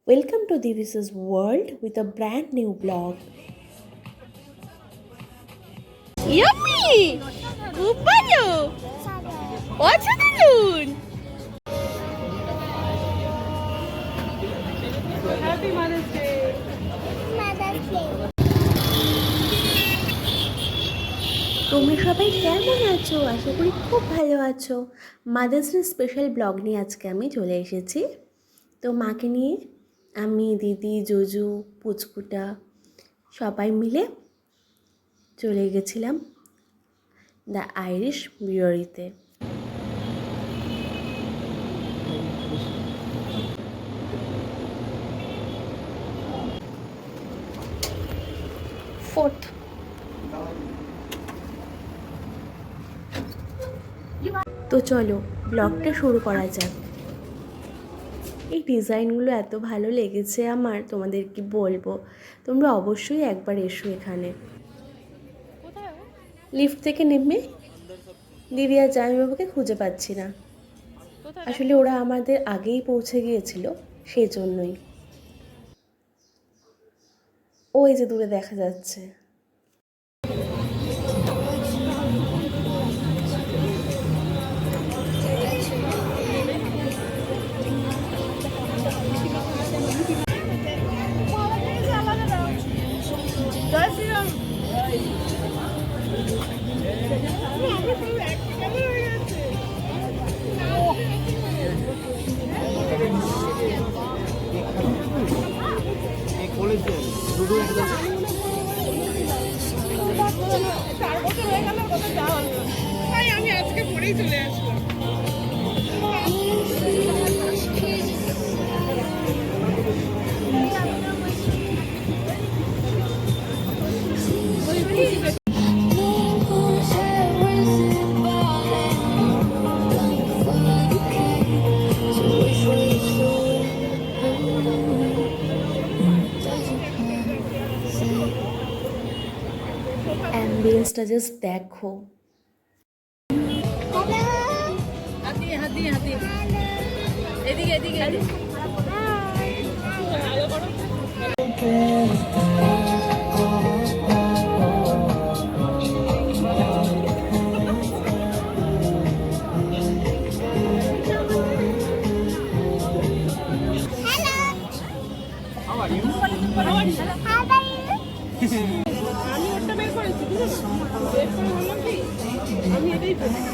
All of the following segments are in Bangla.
Welcome to Divis's world with a brand new blog. Yummy! খুব ভালো অসাধারণ হ্যাপি মাদার্স ডে তোমরা সবাই কেমন আছো? আশা করি খুব ভালো আছো। মাদার্স ডে স্পেশাল ব্লগ নিয়ে আজকে আমি চলে এসেছি। তো মাকে নিয়ে আমি, দিদি, জুজু, পুচকুটা সবাই মিলে চলে গেছিলাম দ্য আইরিশ ব্রিউয়ারিতে। ফোর্থ তো চলো ব্লগটা শুরু করা যাক। এই ডিজাইনগুলো এত ভালো লেগেছে আমার, তোমাদের কি বলবো। তোমরা অবশ্যই একবার এসো এখানে। লিফট থেকে নেমে দিদি আর জামাইবাবুকে খুঁজে পাচ্ছি না। আসলে ওরা আমাদের আগেই পৌঁছে গিয়েছিল, সেই জন্যই। ওই যে দূরে দেখা যাচ্ছে। আমি আজকে পরেই চলে আসবো। অ্যাম্বিয়েন্সটা জাস্ট দেখো। এদিকে এদিকে আমি ওটা বের করেছি, ঠিক আছে? বের করে বললাম কি আমি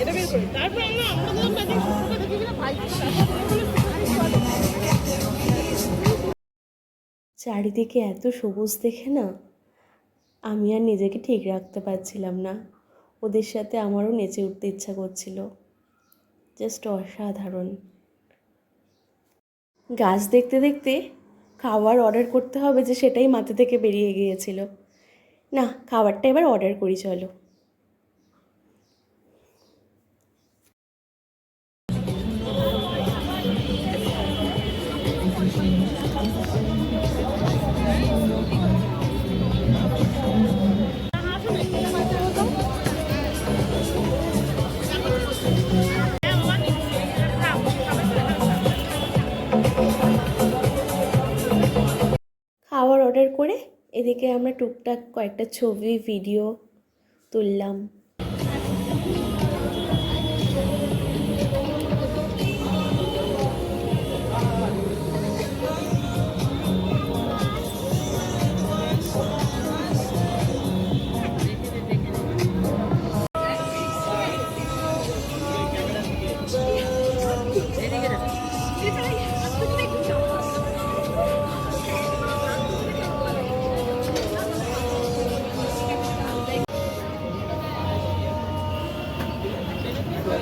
এটা বের করি, তারপর আমরা যখন ম্যাজিক শুরু দেখি না ভাই চারিদিকে এত সবুজ দেখে না আমি আর নিজেকে ঠিক রাখতে পারছিলাম না। ওদের সাথে আমারও নেচে উঠতে ইচ্ছা করছিল। জাস্ট অসাধারণ। গাছ দেখতে দেখতে খাবার অর্ডার করতে হবে যে সেটাই মাথা থেকে বেরিয়ে গিয়েছিল। না, খাবারটা এবার অর্ডার করি চলো। খাবার অর্ডার করে এদিকে আমরা টুকটাক কয়েকটা ছবি ভিডিও তুললাম।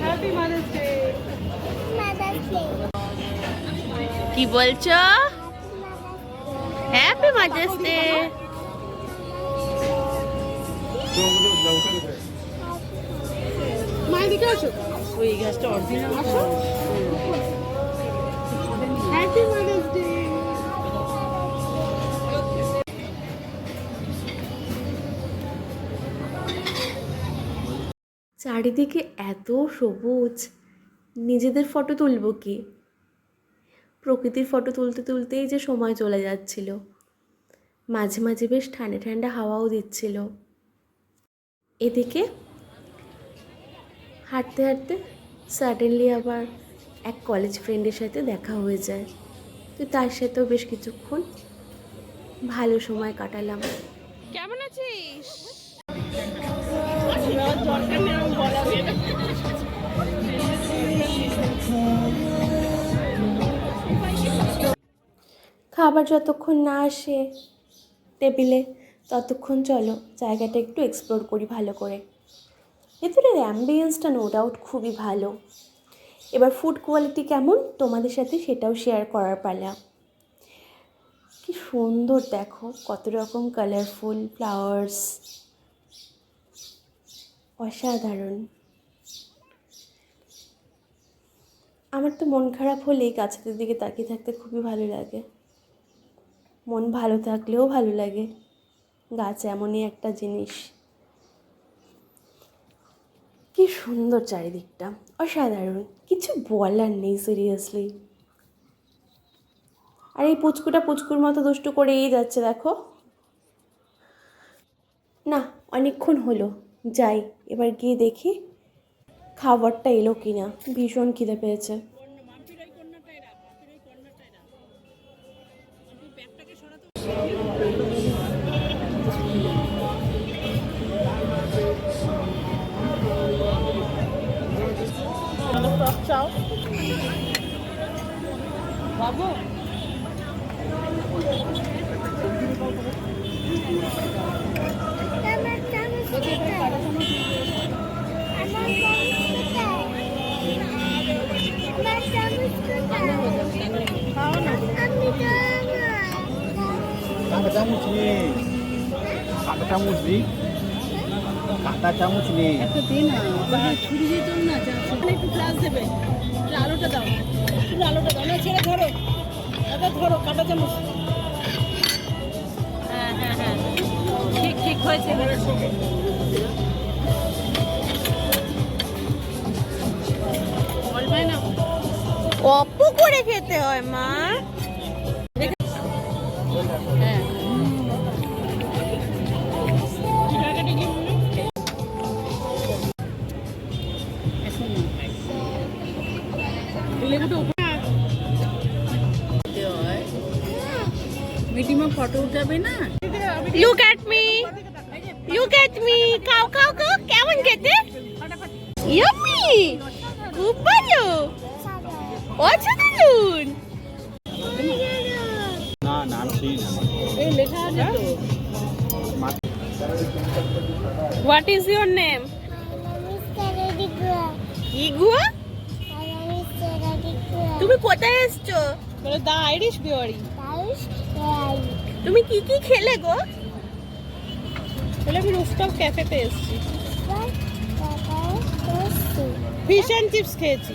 Happy mother's day. কি বলছো? Happy mother's day. মায়ের দিকে আসো। ওই গাছটা অরিজিনাল। Happy mother's day. চারিদিকে এত সবুজ, নিজেদের ফটো তুলব কি? প্রকৃতির ফটো তুলতে তুলতেই যে সময় চলে যাচ্ছিল। মাঝে মাঝে বেশ ঠান্ডা ঠান্ডা হাওয়াও দিচ্ছিল। এদিকে হাঁটতে হাঁটতে সাডেনলি আবার এক কলেজ ফ্রেন্ডের সাথে দেখা হয়ে যায়। তো তার সাথেও বেশ কিছুক্ষণ ভালো সময় কাটালাম। কেমন আছিস? দরকার নেই আমি বলা দিয়ে না। খাবার যতক্ষণ না আসে টেবিলে ততক্ষণ চলো জায়গাটা একটু এক্সপ্লোর করি ভালো করে। ভেতরের অ্যাম্বিয়েন্সটা নো ডাউট খুবই ভালো। এবার ফুড কোয়ালিটি কেমন তোমাদের সাথে সেটাও শেয়ার করার পালা। কি সুন্দর দেখো, কত রকম কালারফুল ফ্লাওয়ার্স, অসাধারণ। আমার তো মন খারাপ হলেই গাছেদের দিকে তাকিয়ে থাকতে খুবই ভালো লাগে। মন ভালো থাকলেও ভালো লাগে, গাছ এমনই একটা জিনিস। কি সুন্দর চারিদিকটা, অসাধারণ, কিছু বলার নেই সিরিয়াসলি। আর এই পুচকুটা পুচকুর মতো দুষ্টু করেই যাচ্ছে দেখো। না, অনেকক্ষণ হলো, যাই এবার গিয়ে দেখি খাবারটা এলো কিনা। ভীষণ খিদে পেয়েছে। চাও বাবু কাঁটা চামচ নেই, কাঁটা চামচ দিই, কাঁটা চামচ নেই। একটা দিন ছুরি দিয়ে তোর না একটু গ্লাস দেবে। আলুটা দাও, শুধু আলুটা দাও না, ছেড়ে ধরো, এটা ধরো কাঁটা চামচ। হ্যাঁ হ্যাঁ হ্যাঁ, ঠিক ঠিক হয়েছে। বলবে না অল্প করে খেতে হয় মা। হ্যাঁ মিটিমা ফটো উঠাবে না। Look at me, look at me, খাও খাও খাও, কেমন খেতে? ইয়াম্মি, খুব ভালো, অসাধারণ। না নাম সেই এই লেখা আছে তো। What is your name? ইগুয়া। তুমি কোথায় এসছো? বলে দা আইরিশ বিওয়ারি। তুমি কি কি খেলে গো? বলে আমি রুফটপ ক্যাফেতে এসেছি, ফিশ অ্যান্ড চিপস খেয়েছি।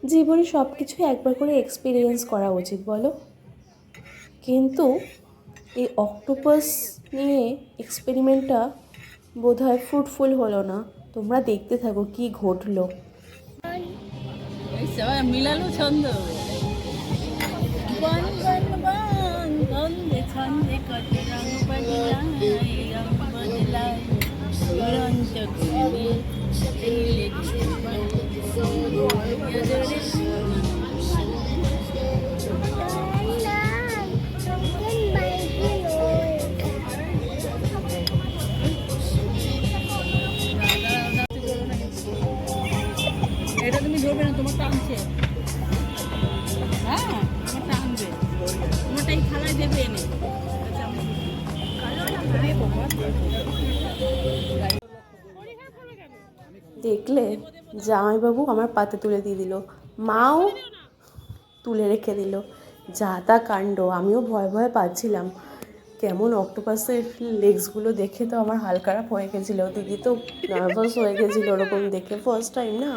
জীবনে সব কিছু একবার করে এক্সপিরিয়েন্স করা উচিত বলো, কিন্তু এই অক্টোপাস নিয়ে এক্সপেরিমেন্টটা বোধহয় ফ্রুটফুল হলো না। তোমরা দেখতে থাকো কি ঘটলো। মিলালো ছন্দ, বন বন বন ছন্দে ছন্দে কত রং বদলাই, রং বদলাই উড়ন্ত ঘুরে এটা তুমি ধরবে না, তোমার টানছে। হ্যাঁ তোমার টানবে, তোমারটা এই থালায় দেবে এনে। দেখলে জামাইবাবু আমার পাতে তুলে দিয়ে দিল, মাও তুলে রেখে দিল। যা তা কাণ্ড, আমিও ভয় ভয় পাচ্ছিলাম। কেমন অক্টোপাসের লেগসগুলো দেখে তো আমার হাল খারাপ হয়ে গেছিলো। দিদি তো নার্ভাস হয়ে গেছিলো ওরকম দেখে, ফার্স্ট টাইম না।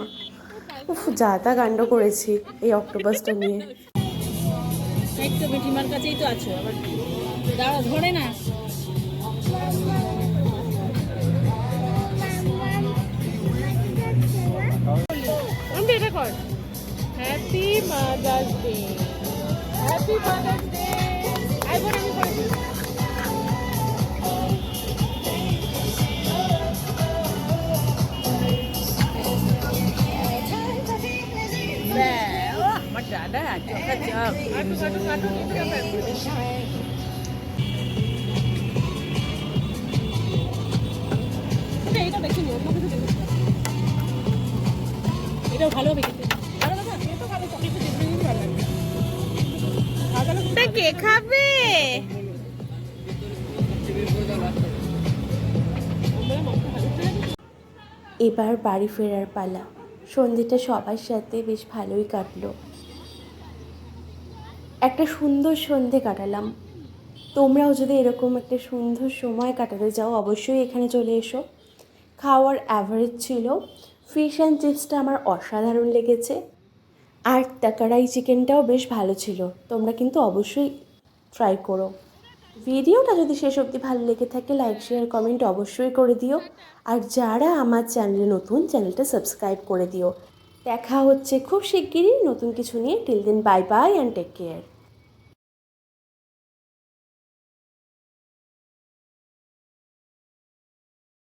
উফ, যা তা কাণ্ড করেছি এই অক্টোপাসটা নিয়ে। এই তো বেটিমার কাছেই তো আছো, আবার দাঁড়া ধরে না। আমি এটা কর, happy mother's day, happy mother's day. আইবো আমি করে দিই। আমার দাদা চকাচক। এটা দেখি নি, এটাও ভালো হবে খেতে। কে খাবে? এবার বাড়ি ফেরার পালা। সন্ধ্যেটা সবার সাথে বেশ ভালোই কাটলো, একটা সুন্দর সন্ধে কাটালাম। তোমরাও যদি এরকম একটা সুন্দর সময় কাটাতে চাও অবশ্যই এখানে চলে এসো। খাওয়ার অ্যাভারেজ ছিল। ফিশ অ্যান্ড চিপসটা আমার অসাধারণ লেগেছে, আর কড়াই চিকেনটাও বেশ ভালো ছিল। তোমরা কিন্তু অবশ্যই ট্রাই করো। ভিডিওটা যদি শেষ অবধি ভালো লেগে থাকে লাইক শেয়ার কমেন্ট অবশ্যই করে দিও। আর যারা আমার চ্যানেলে নতুন, চ্যানেলটা সাবস্ক্রাইব করে দিও। দেখা হচ্ছে খুব শিগগিরই নতুন কিছু নিয়ে। Till then bye bye and take care.